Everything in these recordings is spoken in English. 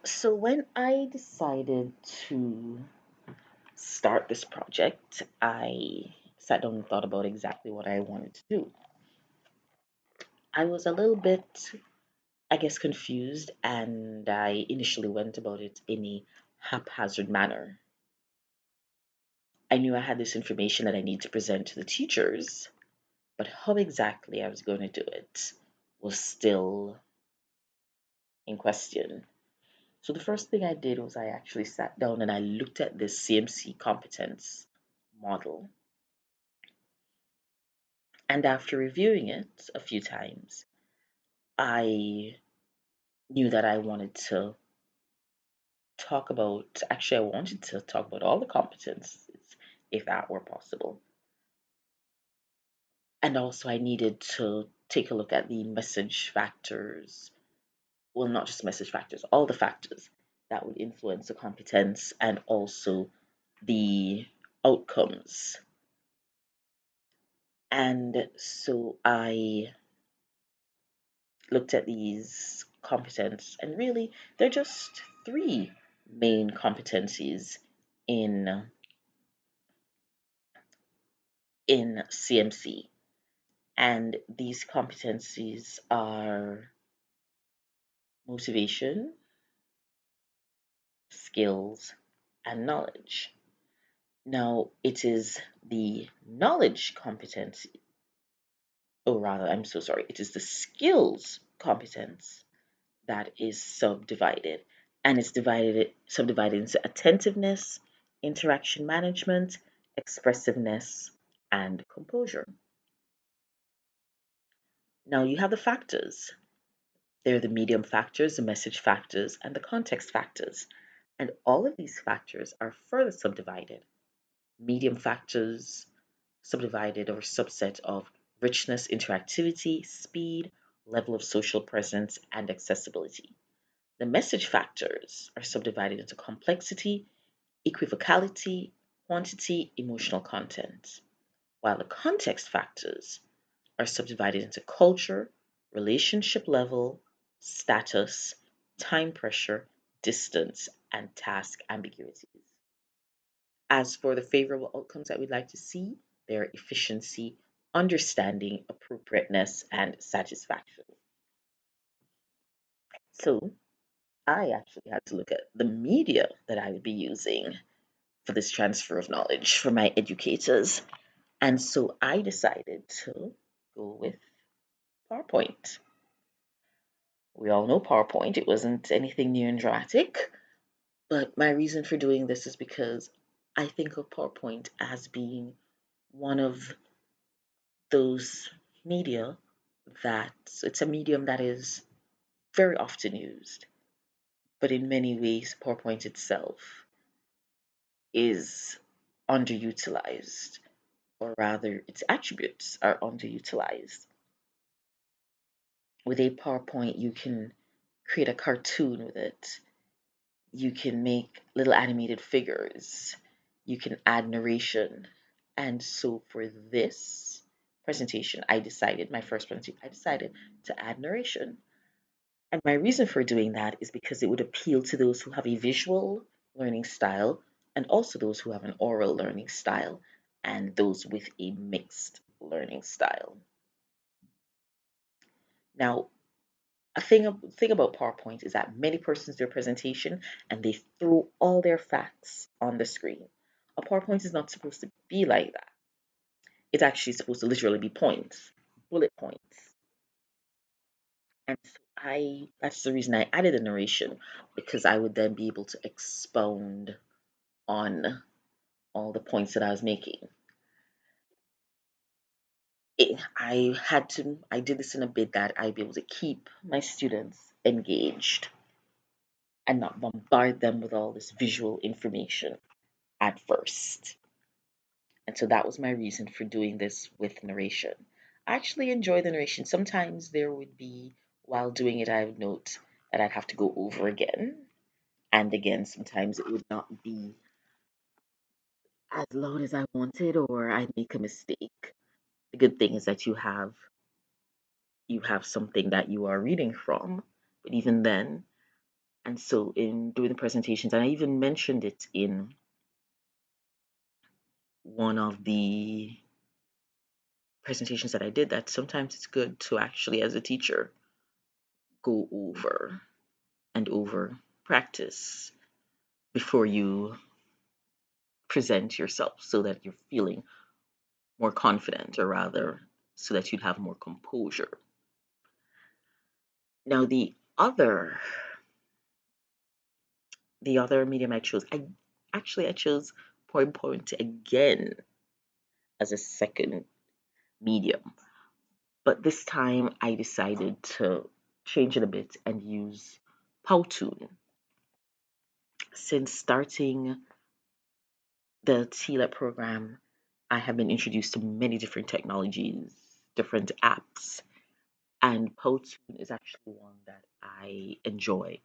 So when I decided to start this project, I sat down and thought about exactly what I wanted to do. I was a little bit, I guess, confused, and I initially went about it in a haphazard manner. I knew I had this information that I need to present to the teachers, but how exactly I was going to do it was still in question. So the first thing I did was I actually sat down and I looked at this CMC competence model. And after reviewing it a few times, I knew that I wanted to I wanted to talk about all the competencies if that were possible. And also, I needed to take a look at the message factors. Well, not just message factors, all the factors that would influence the competence and also the outcomes. And so I looked at these competence, and really, they're just three main competencies in CMC. And these competencies are motivation, skills, and knowledge. Now, it is the knowledge competency, or rather, I'm so sorry, it is the skills competence that is subdivided. And it's subdivided into attentiveness, interaction management, expressiveness, and composure. Now you have the factors. They're the medium factors, the message factors, and the context factors. And all of these factors are further subdivided. Medium factors subdivided or subset of richness, interactivity, speed, level of social presence, and accessibility. The message factors are subdivided into complexity, equivocality, quantity, emotional content, while the context factors are subdivided into culture, relationship level, status, time pressure, distance, and task ambiguities. As for the favorable outcomes that we'd like to see, they are efficiency, understanding, appropriateness, and satisfaction. So I actually had to look at the media that I would be using for this transfer of knowledge for my educators. And so I decided to go with PowerPoint. We all know PowerPoint, it wasn't anything new and dramatic, but my reason for doing this is because I think of PowerPoint as being one of those media that it's a medium that is very often used, but in many ways, PowerPoint itself is underutilized, or rather, its attributes are underutilized. With a PowerPoint, you can create a cartoon with it. You can make little animated figures. You can add narration. And so for this presentation, my first presentation, I decided to add narration. And my reason for doing that is because it would appeal to those who have a visual learning style and also those who have an oral learning style and those with a mixed learning style. Now, thing about PowerPoint is that many persons do a presentation and they throw all their facts on the screen. A PowerPoint is not supposed to be like that. It's actually supposed to literally be points, bullet points. And so that's the reason I added a narration, because I would then be able to expound on all the points that I was making. I did this in a bid that I'd be able to keep my students engaged and not bombard them with all this visual information at first. And so that was my reason for doing this with narration. I actually enjoy the narration. Sometimes there would be, while doing it, I would note that I'd have to go over again and again. Sometimes it would not be as loud as I wanted, or I'd make a mistake. The good thing is that you have something that you are reading from, but even then, And so, in doing the presentations, and I even mentioned it in one of the presentations that I did, that sometimes it's good to actually, as a teacher, go over and over practice before you present yourself so that you're feeling more confident, or rather, so that you'd have more composure. Now, the other medium I chose, I chose PowerPoint again as a second medium, but this time I decided to change it a bit and use Powtoon. Since starting the TLEP program, I have been introduced to many different technologies, different apps, and Powtoon is actually one that I enjoy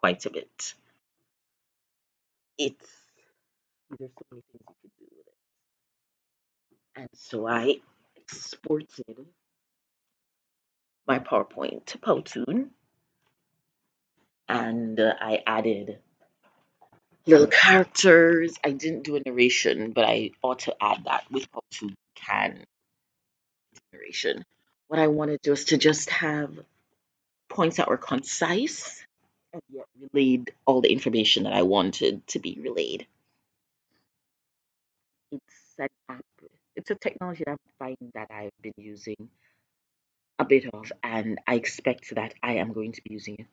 quite a bit. It's There's so many things you could do with it. And so I exported my PowerPoint to Powtoon, and I added little characters. I didn't do a narration, but I ought to add that with Powtoon can narration. What I wanted was to just have points that were concise and yet relayed all the information that I wanted to be relayed. It's an app. It's a technology that I'm finding that I've been using a bit of, and I expect that I am going to be using it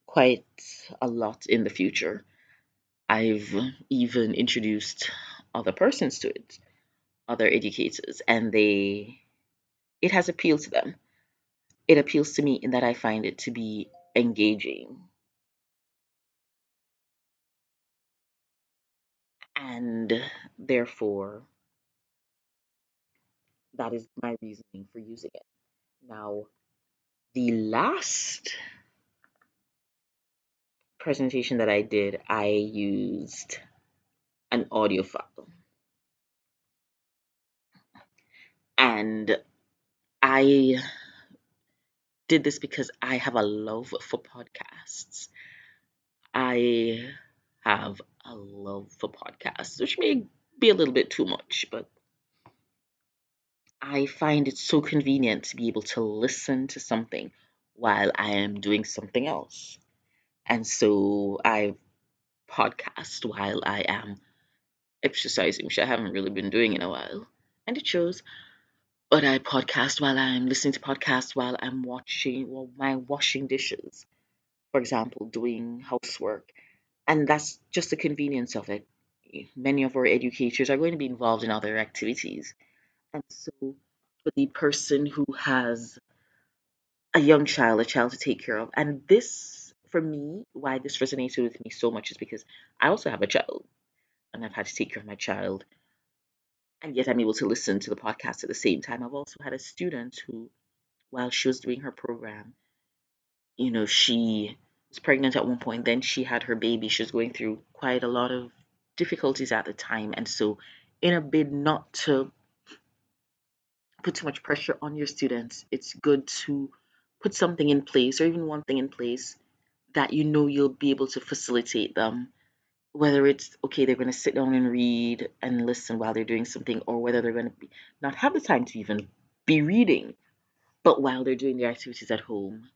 quite a lot in the future. I've even introduced other persons to it, other educators, and it has appealed to them. It appeals to me in that I find it to be engaging, and therefore that is my reasoning for using it. Now, the last presentation that I did, I used an audio file, and I did this because I have a love for podcasts. I have a love for podcasts, which may be a little bit too much, but I find it so convenient to be able to listen to something while I am doing something else. And so I podcast while I am exercising, which I haven't really been doing in a while. And it shows. But I podcast while I'm listening to podcasts while I'm my washing dishes, for example, doing housework. And that's just the convenience of it. Many of our educators are going to be involved in other activities. And so, for the person who has a child to take care of, and this, for me, why this resonated with me so much is because I also have a child and I've had to take care of my child, and yet I'm able to listen to the podcast at the same time. I've also had a student who, while she was doing her program, she was pregnant at one point, then she had her baby. She was going through quite a lot of difficulties at the time. And so, in a bid not to put too much pressure on your students, it's good to put something in place, or even one thing in place, that you'll be able to facilitate them. Whether it's okay, they're going to sit down and read and listen while they're doing something, or whether they're going to not have the time to even be reading, but while they're doing their activities at home,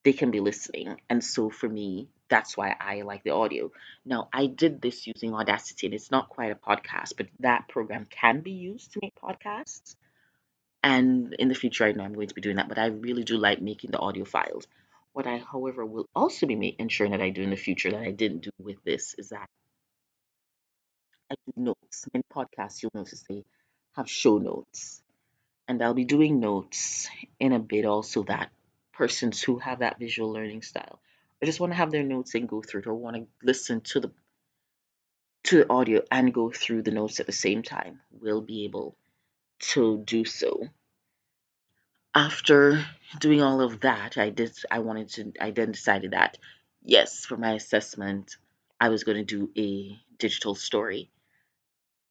they can be listening. And so for me, that's why I like the audio. Now, I did this using Audacity, and it's not quite a podcast, but that program can be used to make podcasts. And in the future, I know I'm going to be doing that, but I really do like making the audio files. What I, however, will also be ensuring that I do in the future that I didn't do with this is that I do notes. Many podcasts, you'll notice they have show notes, and I'll be doing notes in a bit also that persons who have that visual learning style, or just want to have their notes and go through it, or want to listen to the audio and go through the notes at the same time, will be able to do so. After doing all of that, I then decided that yes, for my assessment, I was going to do a digital story.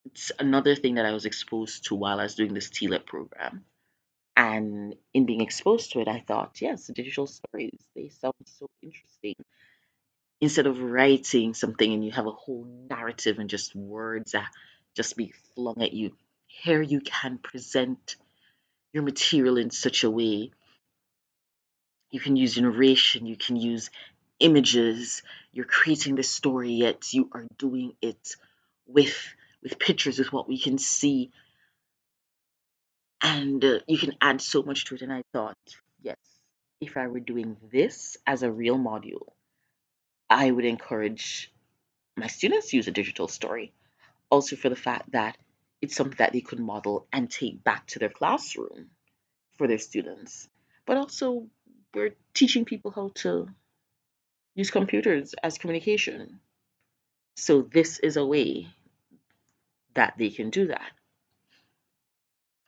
It's another thing that I was exposed to while I was doing this TLEP program. And in being exposed to it, I thought, yes, digital stories, they sound so interesting. instead of writing something and you have a whole narrative and just words that just be flung at you, here you can present your material in such a way. You can use narration, you can use images. You're creating this story, yet you are doing it with with pictures, with what we can see, and you can add so much to it. And I thought, yes, if I were doing this as a real module, I would encourage my students to use a digital story. Also, for the fact that it's something that they could model and take back to their classroom for their students. But also, we're teaching people how to use computers as communication. So, this is a way that they can do that.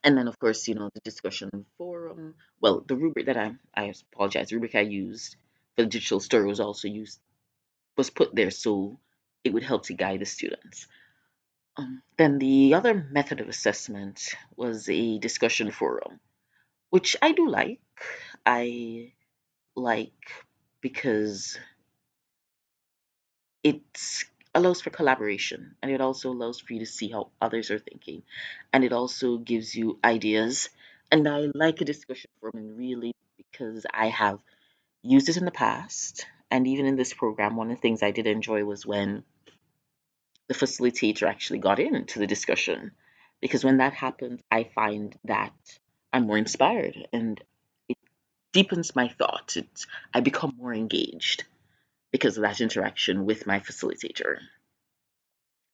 And then, of course, the discussion forum. Well, the rubric that I apologize, the rubric I used for the digital story was also used, was put there so it would help to guide the students. Then the other method of assessment was a discussion forum, which I do like. I like because it allows for collaboration, and it also allows for you to see how others are thinking, and it also gives you ideas. And I like a discussion forum really because I have used it in the past, and even in this program, one of the things I did enjoy was when the facilitator actually got into the discussion, because when that happens, I find that I'm more inspired and it deepens my thoughts. I become more engaged because of that interaction with my facilitator.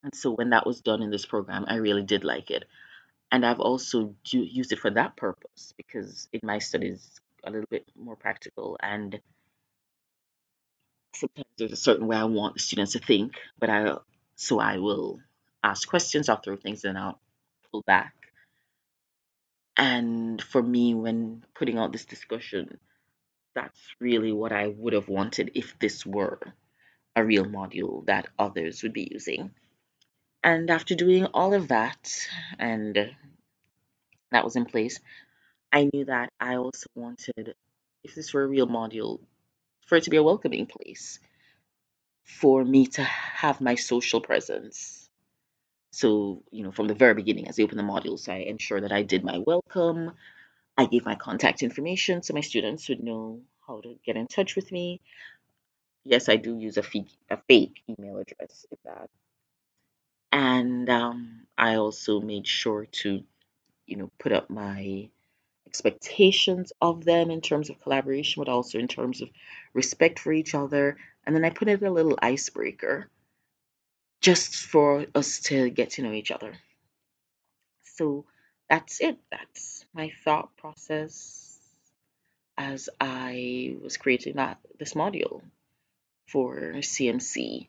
And so when that was done in this program, I really did like it. And I've also used it for that purpose because in my studies, a little bit more practical. And sometimes there's a certain way I want the students to think, but I will ask questions, I'll throw things and I'll pull back. And for me, when putting out this discussion, that's really what I would have wanted if this were a real module that others would be using. And after doing all of that, and that was in place, I knew that I also wanted, if this were a real module, for it to be a welcoming place, for me to have my social presence. So, from the very beginning, as I opened the modules, I ensured that I did my welcome. I gave my contact information so my students would know how to get in touch with me. Yes, I do use a fake email address in that. And I also made sure to, put up my expectations of them in terms of collaboration, but also in terms of respect for each other. And then I put in a little icebreaker just for us to get to know each other. So that's it. That's my thought process as I was creating this module for CMC.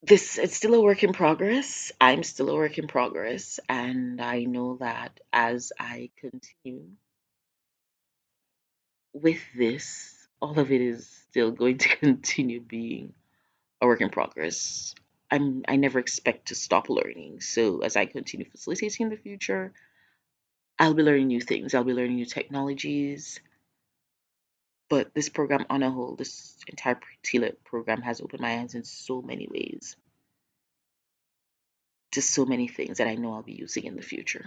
This It's still a work in progress. I'm still a work in progress, and I know that as I continue with this, all of it is still going to continue being a work in progress. I never expect to stop learning. So as I continue facilitating in the future, I'll be learning new things. I'll be learning new technologies. But this program on a whole, this entire TLIP program has opened my eyes in so many ways to so many things that I know I'll be using in the future.